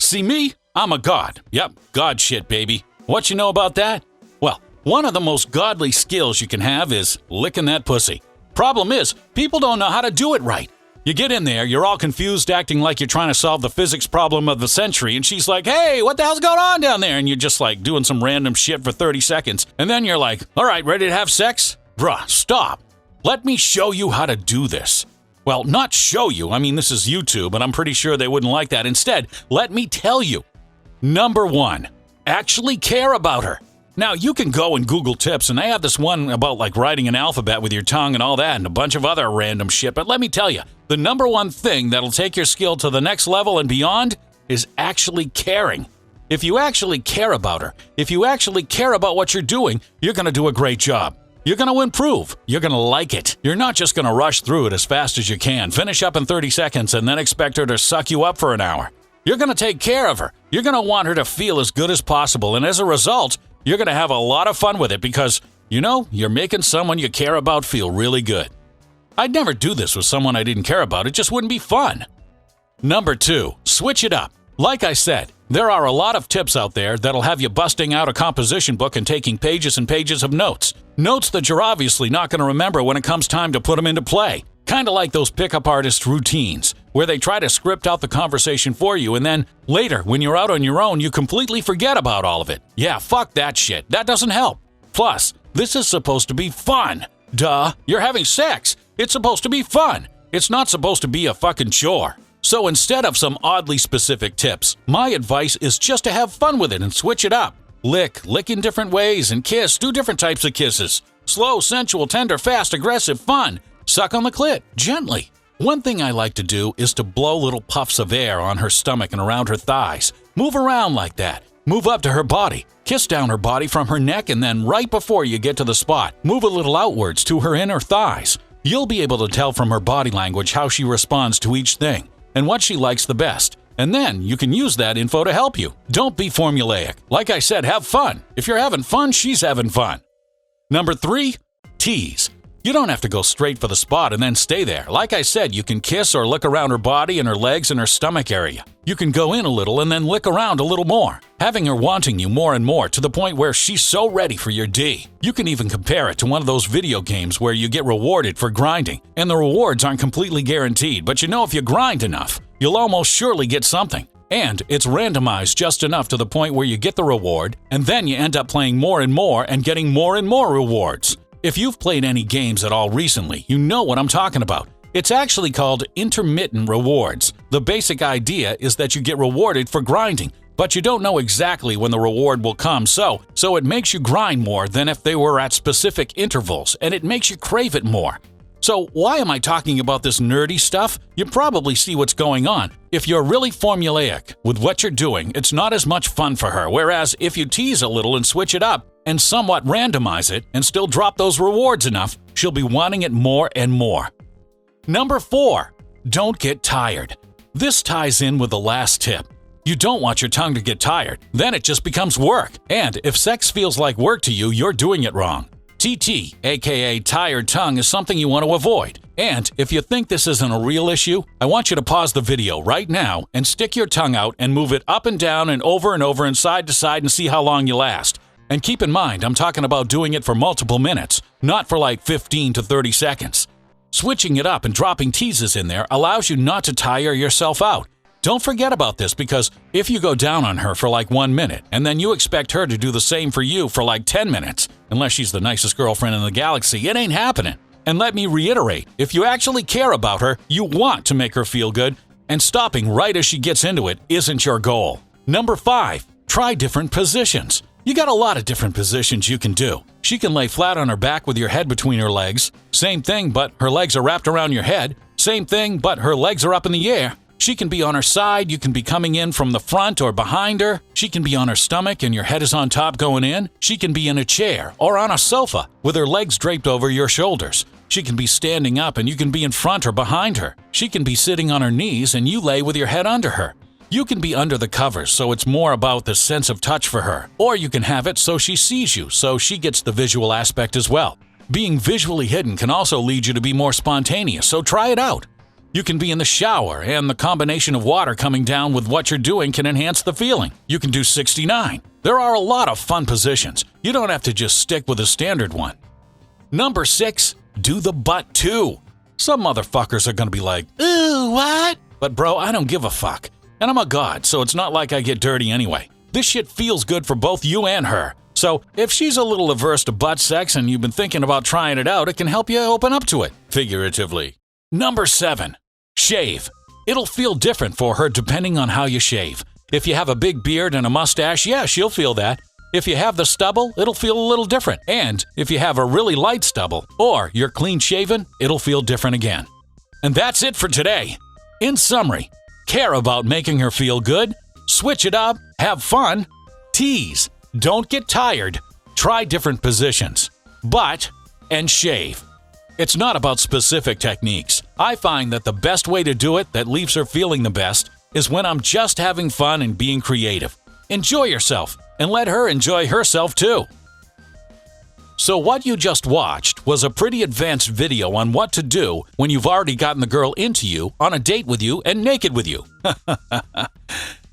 See me? I'm a god. Yep, god shit, baby. What you know about that? Well, one of the most godly skills you can have is licking that pussy. Problem is, people don't know how to do it right. You get in there, you're all confused, acting like you're trying to solve the physics problem of the century, and she's like, hey, what the hell's going on down there? And you're just like doing some random shit for 30 seconds. And then you're like, all right, ready to have sex? Bruh, stop. Let me show you how to do this. Well, not show you. I mean, this is YouTube, and I'm pretty sure they wouldn't like that. Instead, let me tell you. Number 1, actually care about her. Now, you can go and Google tips, and they have this one about like writing an alphabet with your tongue and all that, and a bunch of other random shit. But let me tell you, the number 1 thing that'll take your skill to the next level and beyond is actually caring. If you actually care about her, if you actually care about what you're doing, you're going to do a great job. You're going to improve. You're going to like it. You're not just going to rush through it as fast as you can, finish up in 30 seconds, and then expect her to suck you up for an hour. You're going to take care of her. You're going to want her to feel as good as possible, and as a result, you're going to have a lot of fun with it because, you know, you're making someone you care about feel really good. I'd never do this with someone I didn't care about. It just wouldn't be fun. Number 2, switch it up. Like I said, there are a lot of tips out there that'll have you busting out a composition book and taking pages and pages of notes. Notes that you're obviously not going to remember when it comes time to put them into play. Kind of like those pickup artist routines, where they try to script out the conversation for you, and then later, when you're out on your own, you completely forget about all of it. Yeah, fuck that shit. That doesn't help. Plus, this is supposed to be fun. Duh, you're having sex. It's supposed to be fun. It's not supposed to be a fucking chore. So instead of some oddly specific tips, my advice is just to have fun with it and switch it up. Lick in different ways, and kiss, do different types of kisses. Slow, sensual, tender, fast, aggressive, fun. Suck on the clit, gently. One thing I like to do is to blow little puffs of air on her stomach and around her thighs. Move around like that. Move up to her body. Kiss down her body from her neck, and then right before you get to the spot, move a little outwards to her inner thighs. You'll be able to tell from her body language how she responds to each thing and what she likes the best. And then you can use that info to help you. Don't be formulaic. Like I said, have fun. If you're having fun, she's having fun. Number 3, tease. You don't have to go straight for the spot and then stay there. Like I said, you can kiss or lick around her body and her legs and her stomach area. You can go in a little and then lick around a little more, having her wanting you more and more to the point where she's so ready for your D. You can even compare it to one of those video games where you get rewarded for grinding, and the rewards aren't completely guaranteed, but you know if you grind enough, you'll almost surely get something. And it's randomized just enough to the point where you get the reward, and then you end up playing more and getting more and more rewards. If you've played any games at all recently, you know what I'm talking about. It's actually called intermittent rewards. The basic idea is that you get rewarded for grinding, but you don't know exactly when the reward will come, so it makes you grind more than if they were at specific intervals, and it makes you crave it more. So why am I talking about this nerdy stuff? You probably see what's going on. If you're really formulaic with what you're doing, it's not as much fun for her, whereas if you tease a little and switch it up, and somewhat randomize it and still drop those rewards enough, she'll be wanting it more and more. Number 4, don't get tired. This ties in with the last tip. You don't want your tongue to get tired. Then it just becomes work. And if sex feels like work to you, you're doing it wrong. TT, aka tired tongue, is something you want to avoid. And if you think this isn't a real issue, I want you to pause the video right now and stick your tongue out and move it up and down and over and side to side and see how long you last. And keep in mind, I'm talking about doing it for multiple minutes, not for like 15 to 30 seconds. Switching it up and dropping teases in there allows you not to tire yourself out. Don't forget about this, because if you go down on her for like 1 minute and then you expect her to do the same for you for like 10 minutes, unless she's the nicest girlfriend in the galaxy, it ain't happening. And let me reiterate, if you actually care about her, you want to make her feel good, and stopping right as she gets into it isn't your goal. Number 5, try different positions. You got a lot of different positions you can do. She can lay flat on her back with your head between her legs. Same thing, but her legs are wrapped around your head. Same thing, but her legs are up in the air. She can be on her side. You can be coming in from the front or behind her. She can be on her stomach and your head is on top going in. She can be in a chair or on a sofa with her legs draped over your shoulders. She can be standing up and you can be in front or behind her. She can be sitting on her knees and you lay with your head under her. You can be under the covers, so it's more about the sense of touch for her. Or you can have it so she sees you, so she gets the visual aspect as well. Being visually hidden can also lead you to be more spontaneous, so try it out. You can be in the shower, and the combination of water coming down with what you're doing can enhance the feeling. You can do 69. There are a lot of fun positions. You don't have to just stick with a standard one. Number 6, do the butt too. Some motherfuckers are gonna be like, "Ooh, what?" But bro, I don't give a fuck. And I'm a god, so it's not like I get dirty anyway. This shit feels good for both you and her. So if she's a little averse to butt sex and you've been thinking about trying it out, it can help you open up to it, figuratively. Number 7, shave. It'll feel different for her depending on how you shave. If you have a big beard and a mustache, yeah, she'll feel that. If you have the stubble, it'll feel a little different. And if you have a really light stubble, or you're clean shaven, it'll feel different again. And that's it for today. In summary, care about making her feel good, switch it up, have fun, tease, don't get tired, try different positions, butt, and shave. It's not about specific techniques. I find that the best way to do it that leaves her feeling the best is when I'm just having fun and being creative. Enjoy yourself, and let her enjoy herself too. So what you just watched was a pretty advanced video on what to do when you've already gotten the girl into you, on a date with you, and naked with you.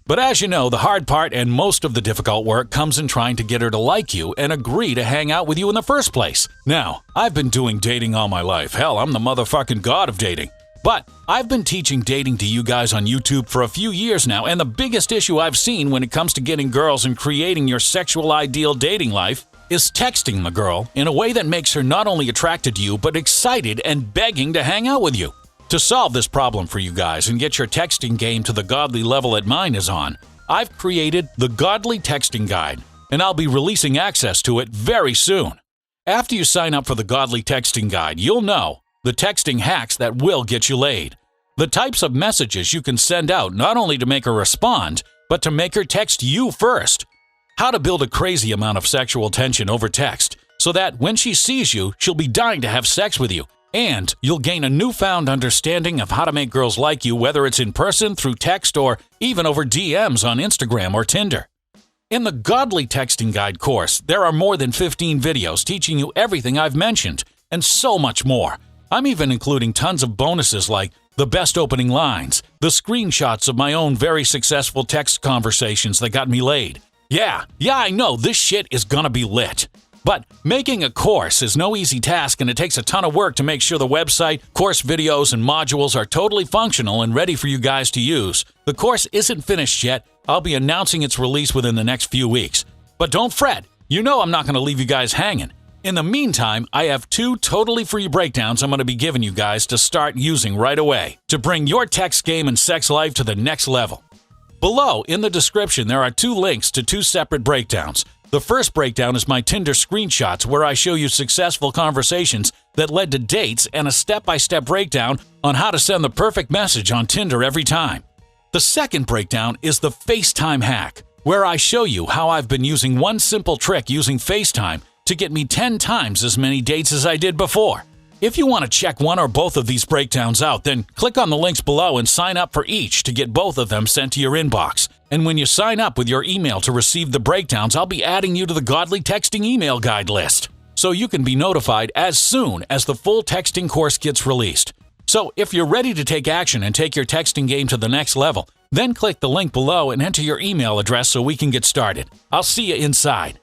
But as you know, the hard part and most of the difficult work comes in trying to get her to like you and agree to hang out with you in the first place. Now, I've been doing dating all my life. Hell, I'm the motherfucking god of dating. But I've been teaching dating to you guys on YouTube for a few years now, and the biggest issue I've seen when it comes to getting girls and creating your sexual ideal dating life is texting the girl in a way that makes her not only attracted to you, but excited and begging to hang out with you. To solve this problem for you guys and get your texting game to the godly level that mine is on, I've created the Godly Texting Guide, and I'll be releasing access to it very soon. After you sign up for the Godly Texting Guide, you'll know the texting hacks that will get you laid, the types of messages you can send out not only to make her respond, but to make her text you first, how to build a crazy amount of sexual tension over text so that when she sees you, she'll be dying to have sex with you, and you'll gain a newfound understanding of how to make girls like you, whether it's in person, through text, or even over DMs on Instagram or Tinder. In the Godly Texting Guide course, there are more than 15 videos teaching you everything I've mentioned, and so much more. I'm even including tons of bonuses like the best opening lines, the screenshots of my own very successful text conversations that got me laid. Yeah, I know, this shit is gonna be lit. But making a course is no easy task, and it takes a ton of work to make sure the website, course videos, and modules are totally functional and ready for you guys to use. The course isn't finished yet. I'll be announcing its release within the next few weeks. But don't fret, you know I'm not going to leave you guys hanging. In the meantime, I have 2 totally free breakdowns I'm going to be giving you guys to start using right away to bring your text game and sex life to the next level. Below, in the description, there are 2 links to 2 separate breakdowns. The first breakdown is my Tinder screenshots, where I show you successful conversations that led to dates and a step-by-step breakdown on how to send the perfect message on Tinder every time. The second breakdown is the FaceTime hack, where I show you how I've been using one simple trick using FaceTime to get me 10 times as many dates as I did before. If you want to check one or both of these breakdowns out, then click on the links below and sign up for each to get both of them sent to your inbox. And when you sign up with your email to receive the breakdowns, I'll be adding you to the Godly Texting email guide list, so you can be notified as soon as the full texting course gets released. So if you're ready to take action and take your texting game to the next level, then click the link below and enter your email address so we can get started. I'll see you inside.